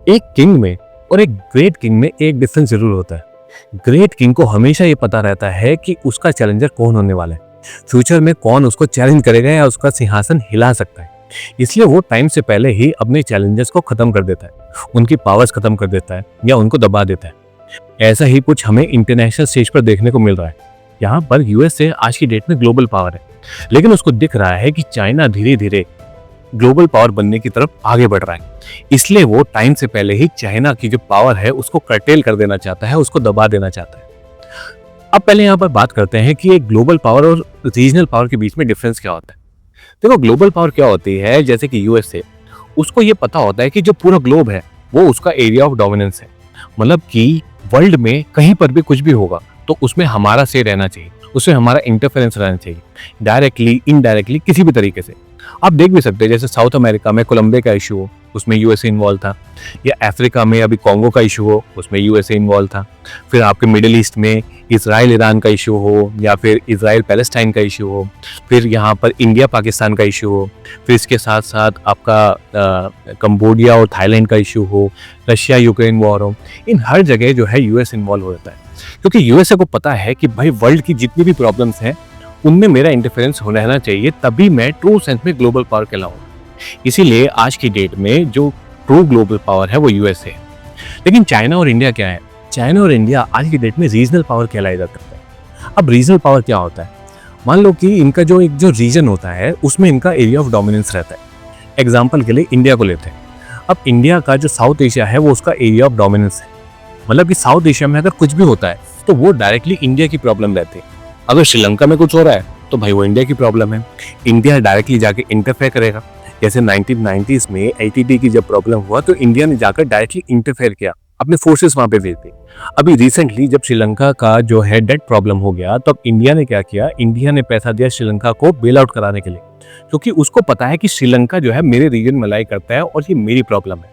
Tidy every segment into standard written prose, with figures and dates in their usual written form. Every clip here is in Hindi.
एक किंग में और एक ग्रेट किंग में एक डिफरेंस जरूर होता है। ग्रेट किंग को हमेशा ये पता रहता है कि उसका चैलेंजर कौन होने वाला है, फ्यूचर में कौन उसको चैलेंज करेगा या उसका सिंहासन हिला सकता है। इसलिए वो टाइम से पहले ही अपने चैलेंजर्स को खत्म कर देता है, उनकी पावर्स खत्म कर देता है या उनको दबा देता है। ऐसा ही कुछ हमें इंटरनेशनल स्टेज पर देखने को मिल रहा है। यहाँ पर यूएसए आज की डेट में ग्लोबल पावर है, लेकिन उसको दिख रहा है कि चाइना धीरे धीरे ग्लोबल पावर बनने की तरफ आगे बढ़ रहा है। इसलिए वो टाइम से पहले ही चाइना की जो पावर है उसको कर्टेल कर देना चाहता है, उसको दबा देना चाहता है। अब पहले यहाँ पर बात करते हैं कि एक ग्लोबल पावर और रीजनल पावर के बीच में डिफरेंस क्या होता है। देखो, ग्लोबल पावर क्या होती है, जैसे कि यूएसए, उसको ये पता होता है कि जो पूरा ग्लोब है वो उसका एरिया ऑफ डोमिनेंस है। मतलब कि वर्ल्ड में कहीं पर भी कुछ भी होगा तो उसमें हमारा से रहना चाहिए, उसमें हमारा इंटरफेरेंस रहना चाहिए, डायरेक्टली इनडायरेक्टली किसी भी तरीके से। आप देख भी सकते हैं जैसे साउथ अमेरिका में कोलंबिया का इशू हो, उसमें यूएसए इन्वॉल्व था, या अफ्रीका में अभी कॉन्गो का इशू हो, उसमें यूएसए इन्वॉल्व था। फिर आपके मिडिल ईस्ट में इसराइल ईरान का इशू हो, या फिर इसराइल पैलेस्टाइन का इशू हो, फिर यहाँ पर इंडिया पाकिस्तान का इशू हो, फिर इसके साथ साथ आपका कंबोडिया और थाईलैंड का इशू हो, रशिया यूक्रेन वॉर हो, इन हर जगह जो है यूएस इन्वॉल्व हो जाता है। क्योंकि यूएसए को पता है कि भाई वर्ल्ड की जितनी भी प्रॉब्लम्स हैं उनमें मेरा इंटरफेरेंस रहना चाहिए, तभी मैं ट्रू सेंस में ग्लोबल पावर कहलाऊंगा। इसीलिए आज की डेट में जो ट्रू ग्लोबल पावर है वो यूएसए है। लेकिन चाइना और इंडिया क्या है? चाइना और इंडिया आज की डेट में रीजनल पावर कहलाया जाता है। अब रीजनल पावर क्या होता है? मान लो कि इनका जो एक रीजन होता है उसमें इनका एरिया ऑफ डोमिनेंस रहता है। एग्जाम्पल के लिए इंडिया को लेते हैं। अब इंडिया का जो साउथ एशिया है वो उसका एरिया ऑफ डोमिनेंस है। मतलब कि साउथ एशिया में अगर कुछ भी होता है तो वो डायरेक्टली इंडिया की प्रॉब्लम रहती है। अगर श्रीलंका में कुछ हो रहा है तो भाई वो इंडिया की प्रॉब्लम है, इंडिया डायरेक्टली जाके इंटरफेयर करेगा। जैसे 1990s में एटीटी की जब प्रॉब्लम हुआ तो इंडिया ने जाकर डायरेक्टली इंटरफेयर किया, अपने फोर्सेस वहां पे भेज दी। अभी रिसेंटली जब श्रीलंका का जो है डेट प्रॉब्लम हो गया तब इंडिया ने क्या किया, इंडिया ने पैसा दिया श्रीलंका को बेल आउट कराने के लिए, क्योंकि उसको पता है कि श्रीलंका जो है मेरे रीजन में लाई करता है और ये मेरी प्रॉब्लम है।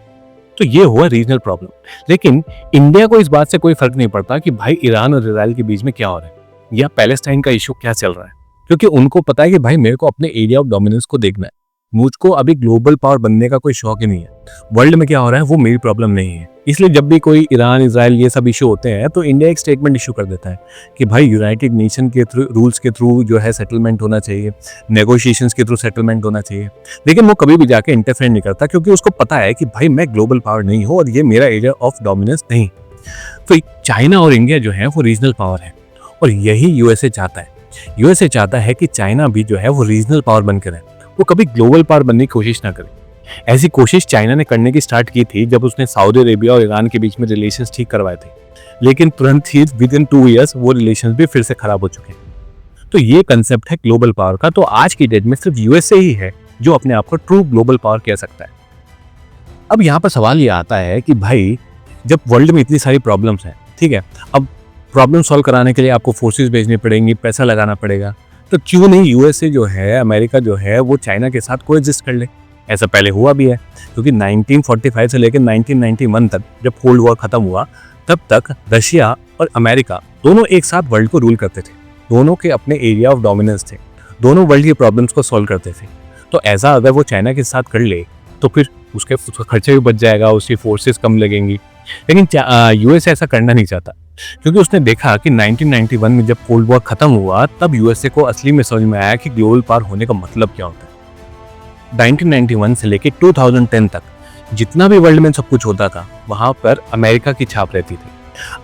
तो ये हुआ रीजनल प्रॉब्लम। लेकिन इंडिया को इस बात से कोई फर्क नहीं पड़ता कि भाई ईरान और इसराइल के बीच में क्या हो रहा है या पैलेस्टाइन का इशू क्या चल रहा है, क्योंकि उनको पता है कि भाई मेरे को अपने एरिया ऑफ डोमिनेंस को देखना है। मुझको अभी ग्लोबल पावर बनने का कोई शौक ही नहीं है। वर्ल्ड में क्या हो रहा है वो मेरी प्रॉब्लम नहीं है। इसलिए जब भी कोई ईरान इसराइल ये सब इशू होते हैं तो इंडिया एक स्टेटमेंट इशू कर देता है कि भाई यूनाइटेड नेशन के थ्रू रूल्स के थ्रू जो है सेटलमेंट होना चाहिए, नेगोशिएशंस के थ्रू सेटलमेंट होना चाहिए। लेकिन वो कभी भी जाके इंटरफेयर नहीं करता, क्योंकि उसको पता है कि भाई मैं ग्लोबल पावर नहीं हूँ और ये मेरा एरिया ऑफ डोमिनेंस नहीं। तो चाइना और इंडिया जो है वो रीजनल पावर है और यही यूएसए चाहता है। यूएसए चाहता है कि चाइना भी जो है वो रीजनल पावर बनकर रहे, वो कभी ग्लोबल पावर बनने की कोशिश ना करे। ऐसी कोशिश चाइना ने करने की स्टार्ट की थी जब उसने सऊदी अरेबिया और ईरान के बीच में रिलेशंस ठीक करवाए थे, लेकिन तुरंत ही विद इन 2 इयर्स वो रिलेशंस भी फिर से खराब हो चुके हैं। तो ये कंसेप्ट है ग्लोबल पावर का। तो आज की डेट में सिर्फ यूएसए ही है जो अपने आप को ट्रू ग्लोबल पावर कह सकता है। अब यहाँ पर सवाल ये आता है कि भाई जब वर्ल्ड में इतनी सारी प्रॉब्लम्स हैं, ठीक है, अब प्रॉब्लम सॉल्व कराने के लिए आपको फोर्सेस भेजनी पड़ेंगी, पैसा लगाना पड़ेगा, तो क्यों नहीं यूएसए जो है, अमेरिका जो है वो चाइना के साथ कोएग्जिस्ट कर ले। ऐसा पहले हुआ भी है, क्योंकि 1945 से लेकर 1991 तक जब कोल्ड वॉर खत्म हुआ तब तक रशिया और अमेरिका दोनों एक साथ वर्ल्ड को रूल करते थे। दोनों के अपने एरिया ऑफ डोमिनेंस थे, दोनों वर्ल्ड की प्रॉब्लम्स को सॉल्व करते थे। तो ऐसा अगर वो चाइना के साथ कर ले तो फिर उसका खर्चा भी बच जाएगा, उसकी फोर्सेस कम लगेंगी। लेकिन यूएसए ऐसा करना नहीं चाहता, क्योंकि उसने देखा कि 1991 में जब कोल्ड वॉर खत्म हुआ तब यूएसए को असली में समझ में आया कि ग्लोबल पावर होने का मतलब क्या होता है। 1991 से लेके 2010 तक जितना भी वर्ल्ड में सब कुछ होता था वहां पर अमेरिका की छाप रहती थी।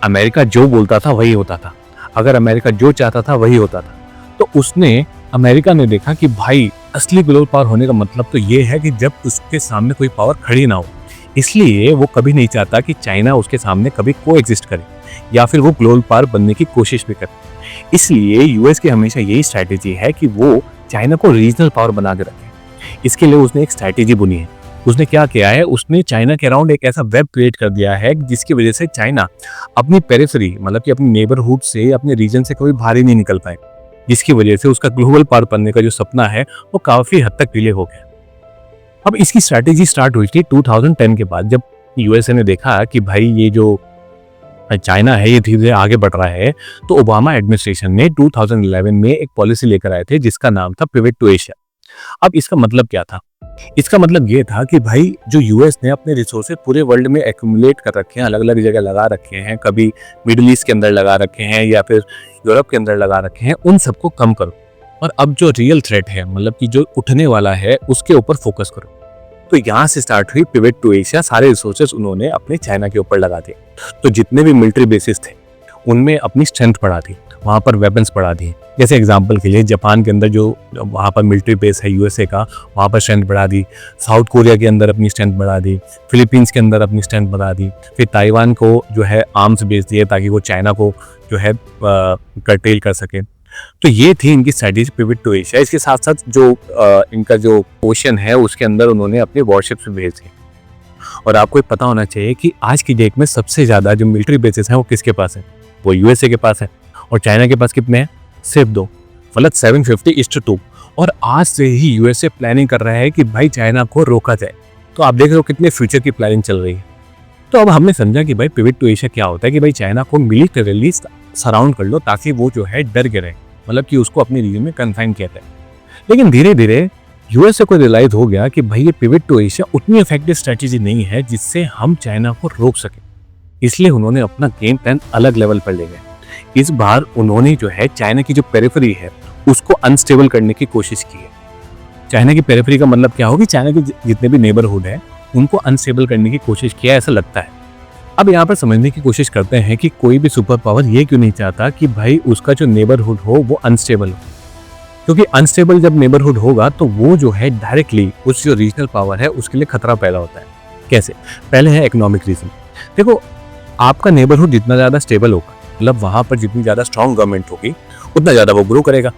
अमेरिका जो बोलता था वही होता था, अगर अमेरिका जो चाहता था वही होता था। तो अमेरिका ने देखा कि भाई असली ग्लोबल पावर होने का मतलब तो ये है कि जब उसके सामने कोई पावर खड़ी ना हो। इसलिए वो कभी नहीं चाहता कि चाइना उसके सामने कभी कोएग्जिस्ट करे या फिर वो ग्लोबल पावर बनने की कोशिश भी करे। इसलिए यूएस की हमेशा यही स्ट्रैटेजी है कि वो चाइना को रीजनल पावर बना के रखे। इसके लिए उसने एक स्ट्रैटेजी बुनी है। उसने क्या किया है, उसने चाइना के अराउंड एक ऐसा वेब क्रिएट कर दिया है जिसकी वजह से चाइना अपनी पेरिफेरी, मतलब कि अपनी नेबरहुड से, अपने रीजन से कभी बाहर ही नहीं निकल पाए, जिसकी वजह से उसका ग्लोबल पावर बनने का जो सपना है वो काफी हद तक डिले हो गया। अब इसकी स्ट्रैटेजी स्टार्ट हुई थी 2010 के बाद, जब यूएसए ने देखा कि भाई ये जो चाइना है ये धीरे धीरे आगे बढ़ रहा है। तो ओबामा एडमिनिस्ट्रेशन ने 2011 में एक पॉलिसी लेकर आए थे जिसका नाम था पिवट टू एशिया। अब इसका मतलब क्या था? इसका मतलब ये था कि भाई जो यूएस ने अपने रिसोर्सेज पूरे वर्ल्ड में एक्यूमुलेट कर रखे हैं, अलग अलग जगह लगा रखे हैं, कभी मिडिल ईस्ट के अंदर लगा रखे हैं या फिर यूरोप के अंदर लगा रखे हैं, उन सबको कम करो और अब जो रियल थ्रेट है, मतलब कि जो उठने वाला है, उसके ऊपर फोकस करो। तो यहाँ से स्टार्ट हुई पिवट टू एशिया। सारे रिसोर्सेज उन्होंने अपने चाइना के ऊपर लगा दिए। तो जितने भी मिलिट्री बेसिस थे उनमें अपनी स्ट्रेंथ बढ़ा दी, वहाँ पर वेपन्स बढ़ा दिए। जैसे एग्जांपल के लिए जापान के अंदर जो वहाँ पर मिलिट्री बेस है यूएसए का, वहाँ पर स्ट्रेंथ बढ़ा दी। साउथ कोरिया के अंदर अपनी स्ट्रेंथ बढ़ा दी। फिलीपींस के अंदर अपनी स्ट्रेंथ बढ़ा दी। फिर ताइवान को जो है आर्म्स बेच दिए ताकि वो चाइना को जो है कर्टेल कर सके। तो ये थी इनकी स्ट्रेटेजी पिवट टू एशिया। इसके साथ साथ जो इनका जो ओशन है उसके अंदर उन्होंने अपने वॉरशिप्स भेज दिए। और आपको पता होना चाहिए कि आज की डेट में सबसे ज़्यादा जो मिलिट्री बेसिस हैं वो किसके पास है? वो यूएसए के पास है। और चाइना के पास कितने हैं? सिर्फ 2, मतलब 750:2। और आज से ही यूएसए प्लानिंग कर रहा है कि भाई चाइना को रोका जाए। तो आप देख रहे हो कितने फ्यूचर की प्लानिंग चल रही है। तो अब हमने समझा कि भाई पिवट टू एशिया क्या होता है कि भाई चाइना को मिलिटरीली सराउंड कर लो ताकि वो जो है डर के रहे, मतलब कि उसको अपनी रीजन में कन्फाइन किया जाए। लेकिन धीरे धीरे यूएसए को रियलाइज हो गया कि भाई ये पिवट टू एशिया उतनी इफेक्टिव स्ट्रेटेजी नहीं है जिससे हम चाइना को रोक सके। इसलिए उन्होंने अपना गेम प्लान अलग लेवल पर ले गए। इस बार उन्होंने जो है चाइना की जो पेरिफेरी है उसको अनस्टेबल करने की कोशिश की है। चाइना की पेरिफेरी का मतलब क्या होगी? चाइना के जितने भी नेबरहुड है उनको अनस्टेबल करने की कोशिश किया, ऐसा लगता है। अब यहाँ पर समझने की कोशिश करते हैं कि कोई भी सुपर पावर ये क्यों नहीं चाहता कि भाई उसका जो नेबरहुड हो वो अनस्टेबल हो, क्योंकि अनस्टेबल जब नेबरहुड होगा तो वो जो है डायरेक्टली उस जो रीजनल पावर है उसके लिए खतरा पैदा होता है। कैसे? पहले है इकोनॉमिक रीजन। देखो, आपका नेबरहुड जितना ज़्यादा स्टेबल होगा, मतलब वहाँ पर जितनी ज़्यादा स्ट्रॉन्ग गवर्नमेंट होगी उतना ज़्यादा वो ग्रो करेगा।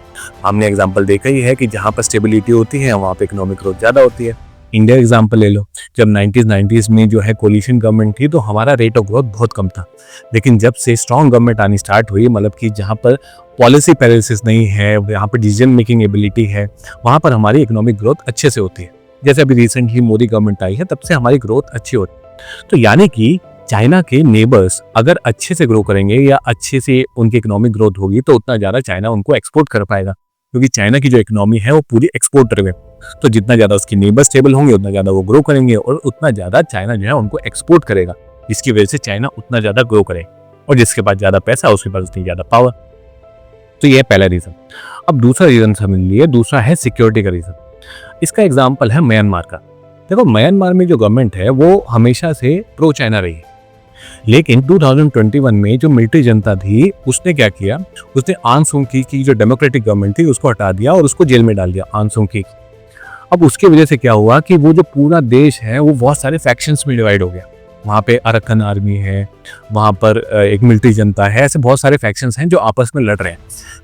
हमने एग्जाम्पल देखा ही है कि जहाँ पर स्टेबिलिटी होती है वहाँ पर इकोनॉमिक ग्रोथ ज़्यादा होती है। इंडिया एग्जाम्पल ले लो, जब 90s में जो है कोलिशन गवर्नमेंट थी तो हमारा रेट ऑफ ग्रोथ बहुत कम था। लेकिन जब से स्ट्रॉन्ग गवर्नमेंट आनी स्टार्ट हुई, मतलब कि जहाँ पर पॉलिसी पैरालिसिस नहीं है, यहाँ पर डिसीजन मेकिंग एबिलिटी है, वहाँ पर हमारी इकोनॉमिक ग्रोथ अच्छे से होती है। जैसे अभी रिसेंटली मोदी गवर्नमेंट आई है तब से हमारी ग्रोथ अच्छी होती है। तो यानी कि चाइना के नेबर्स अगर अच्छे से ग्रो करेंगे या अच्छे से उनकी इकोनॉमिक ग्रोथ होगी तो उतना ज़्यादा चाइना उनको एक्सपोर्ट कर पाएगा, क्योंकि चाइना की जो इकोनॉमी है वो पूरी एक्सपोर्ट ड्रिवन। तो जितना ज़्यादा उसकी नेबर स्टेबल होंगे उतना ज़्यादा वो ग्रो करेंगे और उतना ज़्यादा चाइना जो है उनको एक्सपोर्ट करेगा। इसकी वजह से चाइना उतना ज़्यादा ग्रो करेगा और जिसके पास ज़्यादा पैसा उसके पास उतनी ज़्यादा पावर। तो ये है पहला रीज़न। अब दूसरा रीज़न समझ लिए, दूसरा है सिक्योरिटी का रीज़न। इसका एग्जाम्पल है म्यांमार का। देखो, म्यांमार में जो गवर्नमेंट है वो हमेशा से प्रो चाइना रही है। लेकिन 2021 में जो मिलिट्री जनता थी उसने क्या किया? उसने आंग सू की जो डेमोक्रेटिक गवर्नमेंट थी उसको हटा दिया और उसको जेल में डाल दिया, आंग सू की। अब उसकी वजह से क्या हुआ कि वो जो पूरा देश है वो बहुत सारे फैक्शंस में डिवाइड हो गया। वहाँ पे अरकन आर्मी है, वहाँ पर एक मिलिट्री जनता है, ऐसे बहुत सारे फैक्शंस हैं जो आपस में लड़ रहे हैं,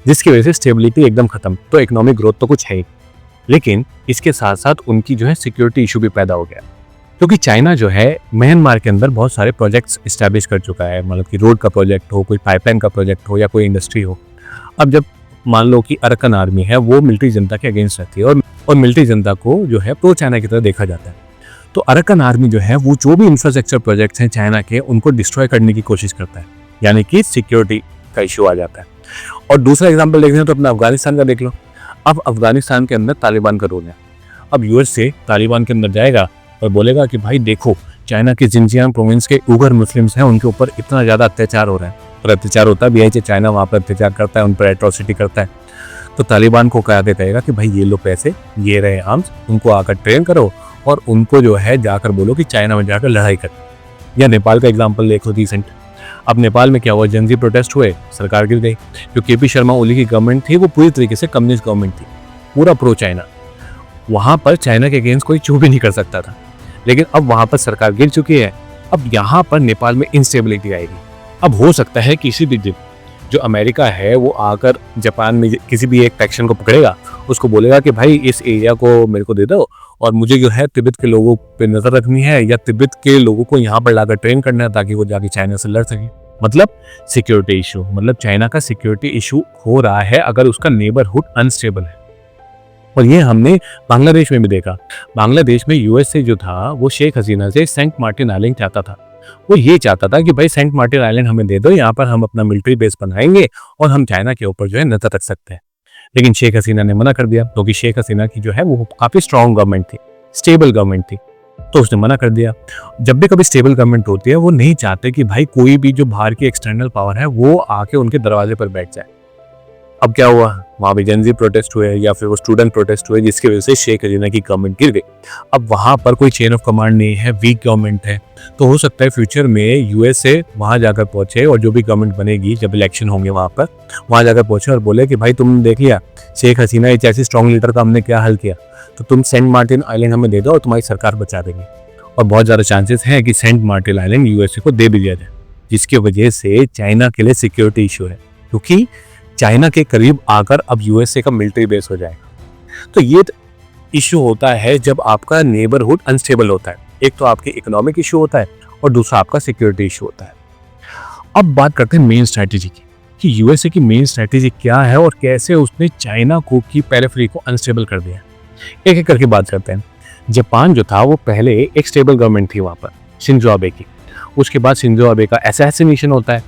जिसकी वजह से स्टेबिलिटी एकदम खत्म। तो इकोनॉमिक ग्रोथ तो कुछ है ही, लेकिन इसके साथ साथ उनकी जो है सिक्योरिटी इशू भी पैदा हो गया, क्योंकि चाइना जो है म्यांमार के अंदर बहुत सारे प्रोजेक्ट्स इस्टेब्लिश कर चुका है। मतलब कि रोड का प्रोजेक्ट हो, कोई पाइपलाइन का प्रोजेक्ट हो या कोई इंडस्ट्री हो। अब जब मान लो कि अरकन आर्मी है वो मिलिट्री जनता के अगेंस्ट रहती है और मिलिट्री जनता को जो है प्रो चाइना की तरह देखा जाता है, तो अरकन आर्मी जो है वो जो भी इंफ्रास्ट्रक्चर प्रोजेक्ट्स हैं चाइना के उनको डिस्ट्रॉय करने की कोशिश करता है, यानी कि सिक्योरिटी का इशू आ जाता है। और दूसरा एग्जाम्पल देखते हैं तो अपना अफगानिस्तान का देख लो। अब अफगानिस्तान के अंदर तालिबान का रोल है। अब यूएस से तालिबान के अंदर जाएगा और बोलेगा कि भाई देखो, चाइना के जिनजियांग प्रोविंस के उगर मुस्लिम्स हैं, उनके ऊपर इतना ज़्यादा अत्याचार हो रहा है। और अत्याचार होता भी है कि चाइना वहाँ पर अत्याचार करता है, उन पर एट्रोसिटी करता है। तो तालिबान को कहा देता है कि भाई ये लो पैसे, ये रहे आर्म्स, उनको आकर ट्रेन करो और उनको जो है जाकर बोलो कि चाइना में जाकर लड़ाई कर। या नेपाल का एग्जाम्पल देखो रिसेंट। अब नेपाल में क्या हुआ? जनजी प्रोटेस्ट हुए, सरकार गिर गई। जो केपी शर्मा ओली की गवर्नमेंट थी वो पूरी तरीके से कम्युनिस्ट गवर्नमेंट थी, पूरा प्रो चाइना। वहाँ पर चाइना के अगेंस्ट कोई चू भी नहीं कर सकता था। लेकिन अब वहाँ पर सरकार गिर चुकी है। अब यहाँ पर नेपाल में इंस्टेबिलिटी आएगी। अब हो सकता है किसी भी दिन जो अमेरिका है वो आकर जापान में किसी भी एक फैक्शन को पकड़ेगा, उसको बोलेगा कि भाई इस एरिया को मेरे को दे दो और मुझे जो है तिब्बत के लोगों पे नजर रखनी है या तिब्बत के लोगों को यहाँ पर लाकर ट्रेन करना है ताकि वो जाके चाइना से लड़ सके। मतलब सिक्योरिटी इशू, मतलब चाइना का सिक्योरिटी इशू हो रहा है अगर उसका नेबरहुड अनस्टेबल है। और ये हमने बांग्लादेश में भी देखा। बांग्लादेश में यूएस से जो था वो शेख हसीना से सेंट मार्टिन आइलैंड चाहता था। वो ये चाहता था कि भाई सेंट मार्टिन आइलैंड हमें दे दो, यहाँ पर हम अपना मिलिट्री बेस बनाएंगे और हम चाइना के ऊपर जो है नजर रख सकते हैं। लेकिन शेख हसीना ने मना कर दिया, क्योंकि शेख हसीना की जो है वो काफी स्ट्रॉन्ग गवर्नमेंट थी। स्टेबल गवर्नमेंट थी, तो उसने मना कर दिया। जब भी कभी स्टेबल गवर्नमेंट होती है वो नहीं चाहते कि भाई कोई भी जो बाहर की एक्सटर्नल पावर है वो आके उनके दरवाजे पर बैठ जाए। अब क्या हुआ, वहां भी जेनजी प्रोटेस्ट हुए या फिर वो स्टूडेंट प्रोटेस्ट हुए, जिसकी वजह से शेख हसीना की गवर्नमेंट गिर गई। अब वहां पर कोई चेन ऑफ कमांड नहीं है, वीक गवर्नमेंट है, तो हो सकता है फ्यूचर में यूएसए वहां जाकर पहुंचे और जो भी गवर्नमेंट बनेगी जब इलेक्शन होंगे वहां जाकर पहुंचे और बोले कि भाई तुम देख लिया शेख हसीना एक ऐसी स्ट्रॉन्ग लीडर का हमने क्या हल किया, तो तुम सेंट मार्टिन आइलैंड हमें दे दो और तुम्हारी सरकार बचा देंगे। और बहुत ज़्यादा चांसेस हैं कि सेंट मार्टिन आइलैंड यूएसए को दे भी दिया जाए, जिसकी वजह से चाइना के लिए सिक्योरिटी इशू है, क्योंकि चाइना के करीब आकर अब यूएसए का मिलिट्री बेस हो जाएगा। तो ये इशू होता है जब आपका नेबरहुड अनस्टेबल होता है। एक तो आपके इकोनॉमिक इशू होता है और दूसरा आपका सिक्योरिटी इशू होता है। अब बात करते हैं मेन स्ट्रैटेजी की, कि यूएसए की मेन स्ट्रैटेजी क्या है और कैसे उसने चाइना को की पेरिफेरी को अनस्टेबल कर दिया। एक एक करके बात करते हैं। जापान जो था वो पहले एक स्टेबल गवर्नमेंट थी वहाँ पर, शिंजो आबे की। उसके बाद शिंजो आबे का असैसिनेशन होता है।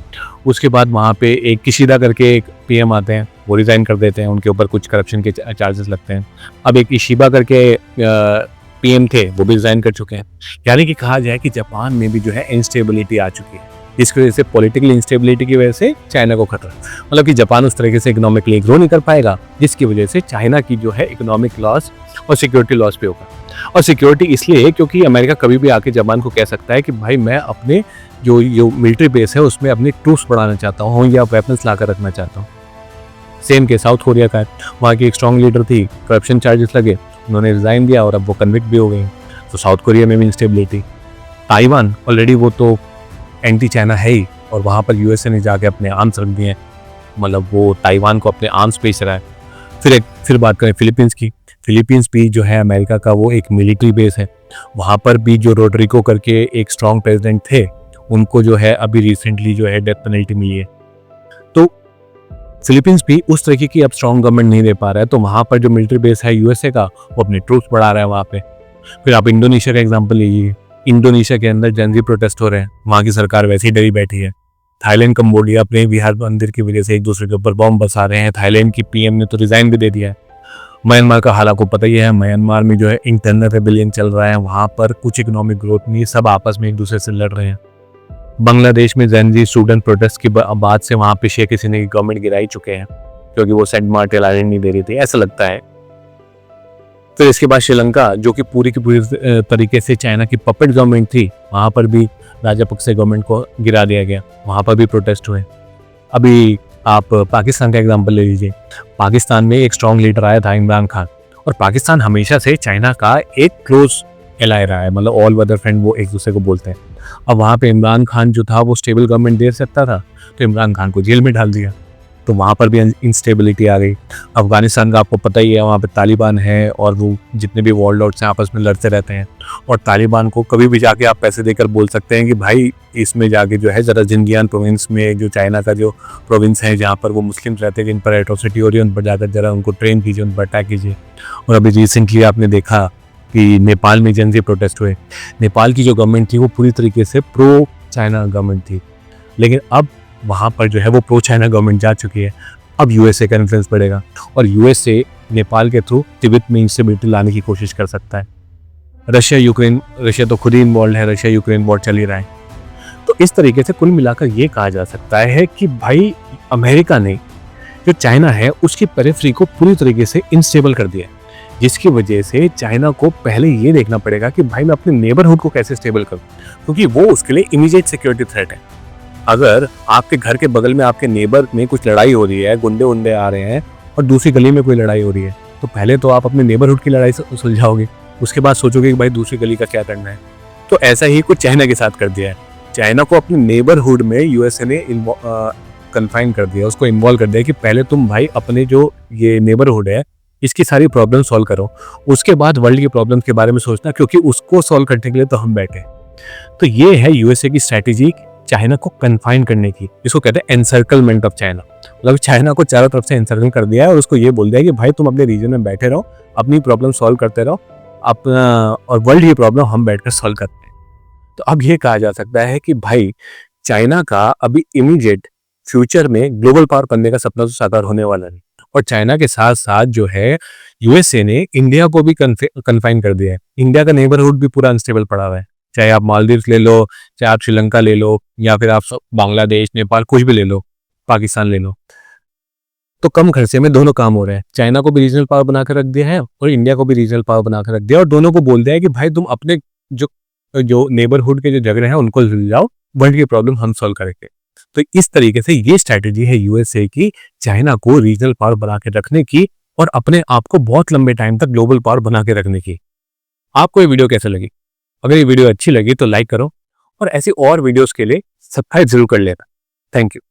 उसके बाद वहाँ पे एक किशिदा करके एक पीएम आते हैं, वो रिजाइन कर देते हैं, उनके ऊपर कुछ करप्शन के चार्जेस लगते हैं। अब एक इशिबा करके पीएम थे, वो भी रिजाइन कर चुके हैं। यानी कि कहा जाए कि जापान में भी जो है इंस्टेबिलिटी आ चुकी है, जिसकी वजह से पॉलिटिकल इंस्टेबिलिटी की वजह से चाइना को खतरा, मतलब कि जापान उस तरीके से इकोनॉमिकली ग्रो नहीं कर पाएगा, जिसकी वजह से चाइना की जो है इकोनॉमिक लॉस और सिक्योरिटी लॉस भी होगा। और सिक्योरिटी इसलिए क्योंकि अमेरिका कभी भी आके जापान को कह सकता है कि भाई मैं अपने जो मिलिट्री बेस है उसमें अपनी ट्रूप्स बढ़ाना चाहता हूँ या वेपन्स ला कर रखना चाहता हूँ। सेम के साउथ कोरिया का है, वहाँ की एक स्ट्रॉन्ग लीडर थी, करप्शन चार्जेस लगे, उन्होंने रिजाइन दिया और अब वो कन्विक्ट भी हो गई। तो साउथ कोरिया में भी इंस्टेबिलिटी। ताइवान ऑलरेडी वो तो एंटी चाइना है ही, और वहाँ पर यूएसए ने जाके अपने आर्म्स रख दिए हैं, मतलब वो ताइवान को अपने आर्म्स बेच रहा है। फिर बात करें फिलीपींस की। फिलीपींस भी जो है अमेरिका का वो एक मिलिट्री बेस है। वहाँ पर भी जो रोड्रिगो करके एक स्ट्रॉन्ग प्रेसिडेंट थे, उनको जो है अभी रिसेंटली जो है डेथ पेनल्टी मिली है। तो फिलीपींस भी उस तरीके की अब स्ट्रॉन्ग गवर्नमेंट नहीं दे पा रहा है, तो वहाँ पर जो मिलिट्री बेस है यूएसए का, वो अपने ट्रूप्स बढ़ा रहा है वहाँ पे। फिर आप इंडोनेशिया का एग्जाम्पल लीजिए। इंडोनेशिया के अंदर जेनजी प्रोटेस्ट हो रहे हैं, वहाँ की सरकार वैसे ही डरी बैठी है। थाईलैंड कंबोडिया अपने विहार मंदिर की वजह से एक दूसरे के ऊपर बॉम्ब बरसा रहे हैं। थाईलैंड की पीएम ने तो रिजाइन भी दे दिया है। म्यांमार का हाल आपको पता ही है, म्यांमार में जो है इंटरनल रेबेलियन चल रहा है, वहाँ पर कुछ इकोनॉमिक ग्रोथ नहीं, सब आपस में एक दूसरे से लड़ रहे हैं। बांग्लादेश में जेनजी स्टूडेंट प्रोटेस्ट की बाद से वहाँ पे शेख हसीना की गवर्नमेंट गिरा ही चुके हैं, क्योंकि वो सेंट मार्टिन आइलैंड नहीं दे रही थी, ऐसा लगता है। फिर इसके बाद श्रीलंका, जो कि पूरी की पूरी तरीके से चाइना की पपेट गवर्नमेंट थी, वहाँ पर भी राजापक्से गवर्नमेंट को गिरा दिया गया, वहाँ पर भी प्रोटेस्ट हुए। अभी आप पाकिस्तान का एग्जांपल ले लीजिए। पाकिस्तान में एक स्ट्रॉन्ग लीडर आया था इमरान खान, और पाकिस्तान हमेशा से चाइना का एक क्लोज एलाय रहा है, मतलब ऑल वेदर फ्रेंड वो एक दूसरे को बोलते हैं। अब वहाँ पे इमरान खान जो था वो स्टेबल गवर्नमेंट दे सकता था, तो इमरान खान को जेल में डाल दिया, तो वहाँ पर भी इंस्टेबिलिटी आ गई। अफगानिस्तान का आपको पता ही है, वहाँ पे तालिबान है और वो जितने भी वॉर लॉर्ड्स हैं आपस में लड़ते रहते हैं, और तालिबान को कभी भी जाके आप पैसे देकर बोल सकते हैं कि भाई इसमें जाके जो है ज़रा जिनगियान प्रोविंस में, जो चाइना का जो प्रोविंस है जहाँ पर वो मुस्लिम रहते हैं, जिन पर एट्रोसिटी हो रही है, उन पर जाकर ज़रा उनको ट्रेन कीजिए, उन पर अटैक कीजिए। और अभी रिसेंटली आपने देखा कि नेपाल में जेनजी प्रोटेस्ट हुए। नेपाल की जो गवर्नमेंट थी वो पूरी तरीके से प्रो चाइना गवर्नमेंट थी, लेकिन अब वहाँ पर जो है वो प्रो चाइना गवर्नमेंट जा चुकी है। अब यूएसए का इन्फ्लुएंस बढ़ेगा, और यूएसए नेपाल के थ्रू तिब्बत में इंस्टेबिलिटी लाने की कोशिश कर सकता है। रशिया तो खुद ही इन्वॉल्व है, रशिया यूक्रेन वॉर चल ही रहा है। तो इस तरीके से कुल मिलाकर ये कहा जा सकता है कि भाई अमेरिका ने जो चाइना है उसकी पेरिफेरी को पूरी तरीके से इनस्टेबल कर दिया है, जिसकी वजह से चाइना को पहले ये देखना पड़ेगा कि भाई मैं अपने नेबरहुड को कैसे स्टेबल करूं, क्योंकि वो उसके लिए इमीडिएट सिक्योरिटी थ्रेट है। अगर आपके घर के बगल में आपके नेबर में कुछ लड़ाई हो रही है, गुंडे उंडे आ रहे हैं और दूसरी गली में कोई लड़ाई हो रही है, तो पहले तो आप अपने नेबरहुड की लड़ाई सुलझाओगे, उसके बाद सोचोगे कि भाई दूसरी गली का क्या करना है। तो ऐसा ही कुछ चाइना के साथ कर दिया है। चाइना को अपने नेबरहुड में यूएसए ने कन्फाइन कर दिया, उसको इन्वॉल्व कर दिया कि पहले तुम भाई अपने जो ये नेबरहुड है इसकी सारी प्रॉब्लम सॉल्व करो, उसके बाद वर्ल्ड की प्रॉब्लम के बारे में सोचना, क्योंकि उसको सॉल्व करने के लिए तो हम बैठे। तो ये है यूएसए की स्ट्रैटेजी चाइना को कन्फाइन करने की, इसको कहते हैं एनसर्कलमेंट ऑफ चाइना। मतलब चाइना को चारों तरफ से एनसर्कल कर दिया है और उसको ये बोल दिया कि भाई तुम अपने रीजन में बैठे रहो, अपनी प्रॉब्लम सॉल्व करते रहो अपना, और वर्ल्ड की प्रॉब्लम हम बैठकर सॉल्व करते हैं। तो अब ये कहा जा सकता है कि भाई चाइना का अभी इमीडिएट फ्यूचर में ग्लोबल पावर बनने का सपना तो साकार होने वाला नहीं, और चाइना के साथ साथ जो है यूएसए ने इंडिया को भी कन्फाइन कर दिया है। इंडिया का नेबरहुड भी पूरा अनस्टेबल पड़ा हुआ है, चाहे आप मालदीव्स ले लो, चाहे आप श्रीलंका ले लो, या फिर आप बांग्लादेश, नेपाल, कुछ भी ले लो, पाकिस्तान ले लो। तो कम खर्चे में दोनों काम हो रहे हैं। चाइना को भी रीजनल पावर बनाकर रख दिया है और इंडिया को भी रीजनल पावर बनाकर रख दिया, और दोनों को बोल दिया है कि भाई तुम अपने जो जो नेबरहुड के जो झगड़े हैं उनको सुलझाओ, वर्ल्ड की प्रॉब्लम हम सॉल्व करेंगे। तो इस तरीके से ये स्ट्रैटेजी है यूएसए की, चाइना को रीजनल पावर बना के रखने की और अपने आप को बहुत लंबे टाइम तक ग्लोबल पावर बना के रखने की। आपको ये वीडियो कैसे लगी? अगर ये वीडियो अच्छी लगी तो लाइक करो, और ऐसी और वीडियोस के लिए सब्सक्राइब जरूर कर लेना। Thank you.